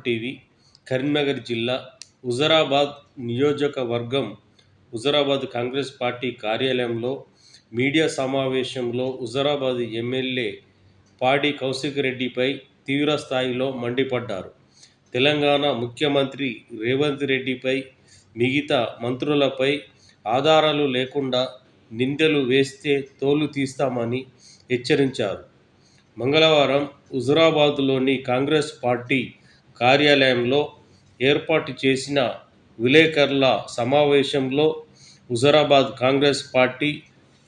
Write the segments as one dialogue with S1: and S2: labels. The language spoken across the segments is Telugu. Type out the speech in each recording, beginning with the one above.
S1: టీవీ కరీంనగర్ జిల్లా హుజరాబాద్ నియోజకవర్గం హుజరాబాద్ కాంగ్రెస్ పార్టీ కార్యాలయంలో మీడియా సమావేశంలో హుజరాబాద్ ఎమ్మెల్యే పాడి కౌశిక్ రెడ్డిపై తీవ్రస్థాయిలో మండిపడ్డారు. తెలంగాణ ముఖ్యమంత్రి రేవంత్ రెడ్డిపై మిగతా మంత్రులపై ఆధారాలు లేకుండా నిందలు వేస్తే తోలు తీస్తామని హెచ్చరించారు. మంగళవారం హుజరాబాద్లోని కాంగ్రెస్ పార్టీ కార్యాలయంలో ఏర్పాటు చేసిన విలేకరుల సమావేశంలో హుజరాబాద్ కాంగ్రెస్ పార్టీ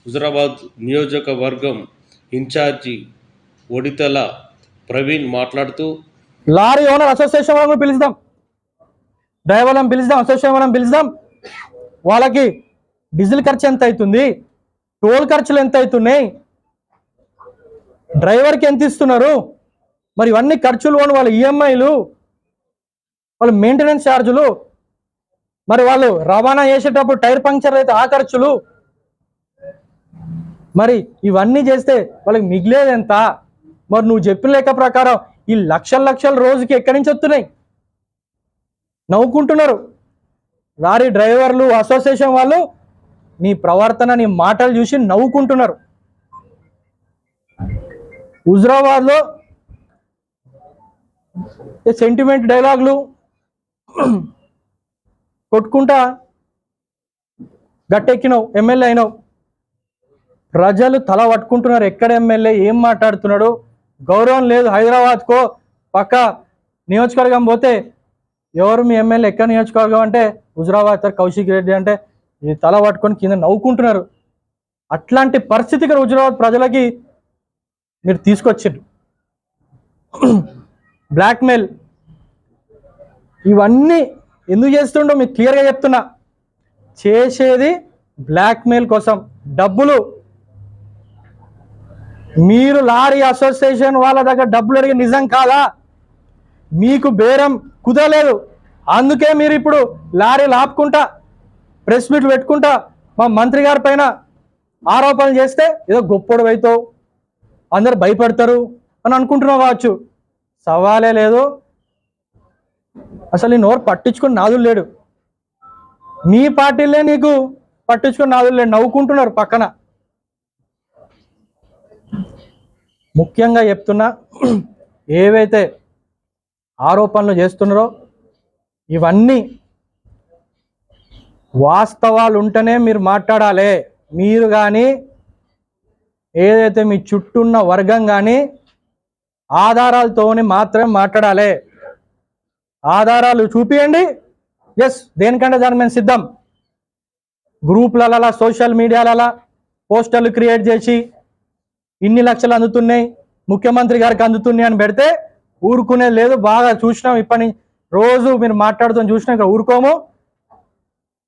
S1: హుజరాబాద్ నియోజకవర్గం ఇన్ఛార్జి ఒడితల ప్రవీణ్ మాట్లాడుతూ,
S2: లారీ ఓనర్ అసోసియేషన్ వాళ్ళని పిలుస్తాం, డ్రైవర్లను పిలుస్తాం, అసోసియేషన్ వాళ్ళని పిలుస్తాం. వాళ్ళకి డీజిల్ ఖర్చు ఎంత అవుతుంది, టోల్ ఖర్చులు ఎంత అవుతున్నాయి, డ్రైవర్కి ఎంత ఇస్తున్నారు, మరి ఇవన్నీ ఖర్చులు, వాళ్ళ ఈఎంఐలు, వాళ్ళ మెయింటెనెన్స్ ఛార్జులు, మరి వాళ్ళు రవాణా చేసేటప్పుడు టైర్ పంక్చర్ అయితే ఆ ఖర్చులు, మరి ఇవన్నీ చేస్తే వాళ్ళకి మిగిలేది ఎంత? మరి నువ్వు చెప్పిన లెక్క ప్రకారం ఈ లక్షల రోజుకి ఎక్కడి నుంచి వస్తున్నాయి? నవ్వుకుంటున్నారు లారీ డ్రైవర్లు, అసోసియేషన్ వాళ్ళు. నీ ప్రవర్తన, నీ మాటలు చూసి నవ్వుకుంటున్నారు. హుజరాబాద్లో సెంటిమెంట్ డైలాగులు కొట్టుకుంటా గట్టెక్కినావు, ఎమ్మెల్యే అయినావు. ప్రజలు తల పట్టుకుంటున్నారు, ఎక్కడ ఎమ్మెల్యే ఏం మాట్లాడుతున్నాడు, గౌరవం లేదు. హైదరాబాద్కో పక్క నియోజకవర్గం పోతే ఎవరు మీ ఎమ్మెల్యే, ఎక్కడ నియోజకవర్గం అంటే హుజరాబాద్ కౌశిక్ రెడ్డి అంటే ఇది తల పట్టుకొని కింద నవ్వుకుంటున్నారు. అట్లాంటి పరిస్థితి ఇక్కడ హుజరాబాద్ ప్రజలకి మీరు తీసుకొచ్చారు. బ్లాక్మెయిల్ ఇవన్నీ ఎందుకు చేస్తుండో మీకు క్లియర్గా చెప్తున్నా. చేసేది బ్లాక్మెయిల్ కోసం, డబ్బులు. మీరు లారీ అసోసియేషన్ వాళ్ళ దగ్గర డబ్బులు అడిగి నిజం కాదా? మీకు బేరం కుదరలేదు, అందుకే మీరు ఇప్పుడు లారీలు ఆపుకుంటా ప్రెస్ మీట్లు పెట్టుకుంటా మా మంత్రి గారి పైన ఆరోపణలు చేస్తే ఏదో గొప్పడు అవుతావు, అందరు భయపడతారు అని అనుకుంటున్నావు కావచ్చు. సవాలే లేదు. అసలు నీ నోరు పట్టించుకుని నాదులు లేడు. మీ పార్టీలే నీకు పట్టించుకుని నాదులు లేడు, నవ్వుకుంటున్నారు పక్కన. ముఖ్యంగా చెప్తున్నా, ఏవైతే ఆరోపణలు చేస్తున్నారో ఇవన్నీ వాస్తవాలు ఉంటేనే మీరు మాట్లాడాలి. మీరు కానీ ఏదైతే మీ చుట్టూ ఉన్న వర్గం కానీ ఆధారాలతోని మాత్రమే మాట్లాడాలి. ఆధారాలు చూపియండి, ఎస్ దేనికంటే దాన్ని మేము సిద్ధం. గ్రూపులలో, సోషల్ మీడియాలలో పోస్టర్లు క్రియేట్ చేసి ఇన్ని లక్షలు అందుతున్నాయి, ముఖ్యమంత్రి గారికి అందుతున్నాయి అని పెడితే ఊరుకునేది లేదు. బాగా చూసినాం, ఇప్పటి రోజు మీరు మాట్లాడుతూ చూసినాం, ఇక్కడ ఊరుకోము.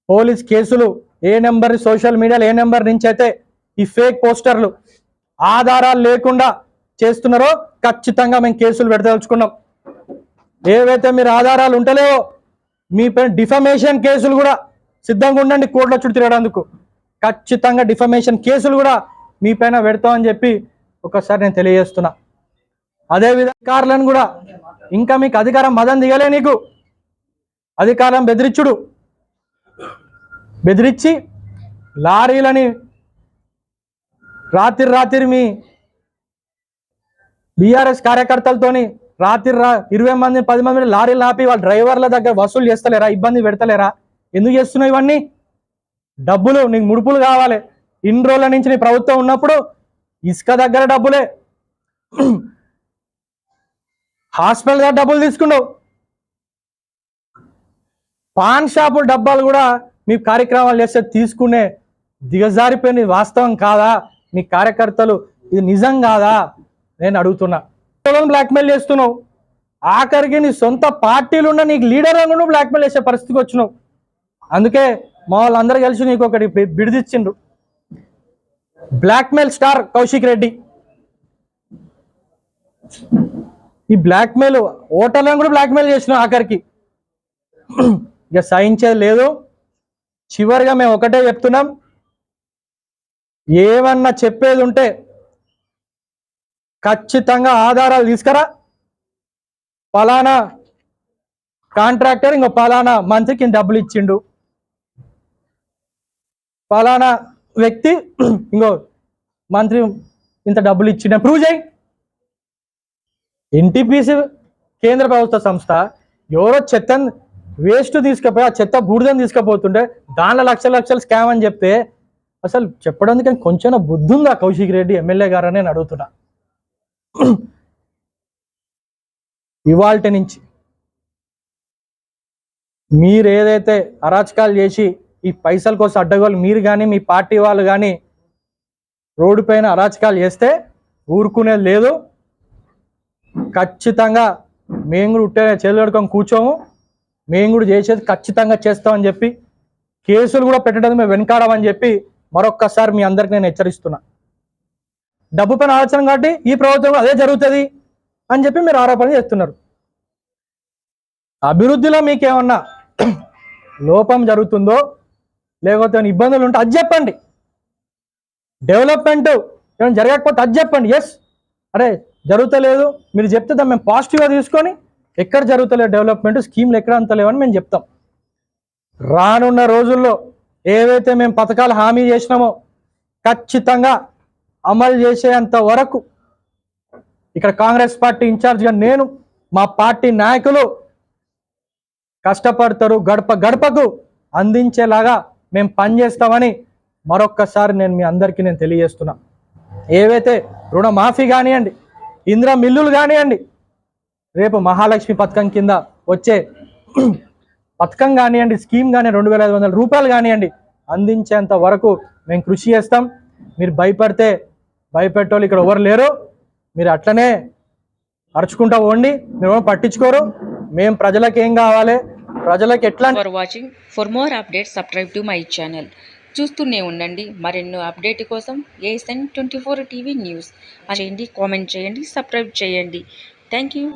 S2: పోలీస్ కేసులు ఏ నెంబర్, సోషల్ మీడియాలో ఏ నెంబర్ నుంచి అయితే ఈ ఫేక్ పోస్టర్లు ఆధారాలు లేకుండా చేస్తున్నారో ఖచ్చితంగా మేము కేసులు పెడదలుచుకున్నాం. ఏవైతే మీరు ఆధారాలు ఉంటలేవో మీ పైన డిఫమేషన్ కేసులు కూడా సిద్ధంగా ఉండండి. కోర్టులో చుట్టూ తిరగడానికి ఖచ్చితంగా డిఫమేషన్ కేసులు కూడా మీ పైన పెడతామని చెప్పి ఒకసారి నేను తెలియజేస్తున్నా. అదేవిధంగా అధికారులను కూడా, ఇంకా మీకు అధికారం మదం దిగలే, నీకు అధికారం బెదిరించి లారీలని రాత్రి మీ బీఆర్ఎస్ కార్యకర్తలతోని రాత్రి 20 మంది 10 మంది లారీలు ఆపి వాళ్ళ డ్రైవర్ల దగ్గర వసూలు చేస్తలేరా, ఇబ్బంది పెడతలేరా? ఎందుకు చేస్తున్నావు ఇవన్నీ? డబ్బులు నీకు ముడుపులు కావాలి. ఇన్ని రోజుల నుంచి నీ ప్రభుత్వం ఉన్నప్పుడు ఇసుక దగ్గర డబ్బులే, హాస్పిటల్ దగ్గర డబ్బులు తీసుకున్నావు, పాన్ షాపు డబ్బాలు కూడా మీ కార్యక్రమాలు చేస్తే తీసుకునే దిగజారిపోయిన వాస్తవం కాదా? మీ కార్యకర్తలు ఇది నిజం కాదా? నేను అడుగుతున్నా. బ్లాక్మెయిల్ చేస్తున్నావు, ఆఖరికి నీ సొంత పార్టీలు ఉన్న నీకు లీడర్లను బ్లాక్మెయిల్ చేసే పరిస్థితికి వచ్చినావు. అందుకే మా వాళ్ళందరూ కలిసి నీకు ఒకటి బిడిదిచ్చిండ్రు. Blackmail star Kaushik Reddy. ఈ బ్లాక్మెయిల్ ఓటర్లను కూడా బ్లాక్మెయిల్ చేసినావు ఆఖరికి. ఇక సహించేది లేదు. చివరిగా మేము ఒకటే చెప్తున్నాం, ఏమన్నా చెప్పేది ఉంటే ఖచ్చితంగా ఆధారాలు తీసుకురా. పలానా కాంట్రాక్టర్ ఇంకో పలానా మంత్రికి డబ్బులు ఇచ్చిండు, పలానా వ్యక్తి ఇంకో మంత్రి ఇంత డబ్బులు ఇచ్చిండు, ప్రూవ్ చేయి. ఎన్టీపీసీ కేంద్ర ప్రభుత్వ సంస్థ ఎవరో చెత్త వేస్ట్ తీసుకుపోయి ఆ చెత్త బూడిదని తీసుకుపోతుంటే దానిలో లక్షల లక్షలు స్కామ్ అని చెప్తే అసలు చెప్పడానికి కొంచెం బుద్ధి ఉందా కౌశిక్ రెడ్డి ఎమ్మెల్యే గారు అని నేను అడుగుతున్నా. ఇవాల్టి నుంచి మీరు ఏదైతే అరాచకాలు చేసి ఈ పైసల కోసం అడ్డగోలు మీరు కానీ మీ పార్టీ వాళ్ళు కానీ రోడ్డు పైన అరాచకాలు చేస్తే ఊరుకునేది లేదు. ఖచ్చితంగా మేము కూడా ఉట్టే చేతులు కడుకొని కూర్చోము, మేము కూడా చేసేది ఖచ్చితంగా చేస్తామని చెప్పి, కేసులు కూడా పెట్టడం మేము వెనకాడమని చెప్పి మరొక్కసారి మీ అందరికి నేను హెచ్చరిస్తున్నా. డబ్బు పైన ఆలోచన కాబట్టి ఈ ప్రభుత్వం అదే జరుగుతుంది అని చెప్పి మీరు ఆరోపణ చేస్తున్నారు. అభివృద్ధిలో మీకేమన్నా లోపం జరుగుతుందో లేకపోతే ఇబ్బందులు ఉంటే అది చెప్పండి. డెవలప్మెంట్ ఏమైనా జరగకపోతే అది చెప్పండి. ఎస్ అరే జరుగుతలేదు మీరు చెప్తే దాన్ని మేము పాజిటివ్గా తీసుకొని ఎక్కడ జరుగుతలేదు డెవలప్మెంట్ స్కీమ్లు ఎక్కడ అంతలేవని మేము చెప్తాం. రానున్న రోజుల్లో ఏవైతే మేము పథకాలు హామీ చేసినామో ఖచ్చితంగా అమలు చేసేంత వరకు ఇక్కడ కాంగ్రెస్ పార్టీ ఇన్ఛార్జ్గా నేను, మా పార్టీ నాయకులు కష్టపడతారు, గడప గడపకు అందించేలాగా మేము పనిచేస్తామని మరొక్కసారి నేను మీ అందరికీ నేను తెలియజేస్తున్నా. ఏవైతే రుణమాఫీ కానివ్వండి, ఇందిరా మిల్లులు కానివ్వండి, రేపు మహాలక్ష్మి పథకం కింద వచ్చే పథకం కానివ్వండి, స్కీమ్ కానీ 2500 రూపాయలు కానివ్వండి అందించేంత వరకు మేము కృషి చేస్తాం. మీరు భయపడితే భయపెట్టోళ్ళు ఇక్కడ ఎవరు లేరు. మీరు అట్లనే అరుచుకుంటా పోండి, మీరు పట్టించుకోరు. మేము ప్రజలకు ఏం కావాలి, ప్రజలకు ఎట్లా.
S3: For watching. For more updates subscribe to my channel. చూస్తూనే ఉండండి మరెన్నో అప్డేట్ కోసం ASN 24 టీవీ న్యూస్. చేయండి, కామెంట్ చేయండి, సబ్స్క్రైబ్ చేయండి. Thank you.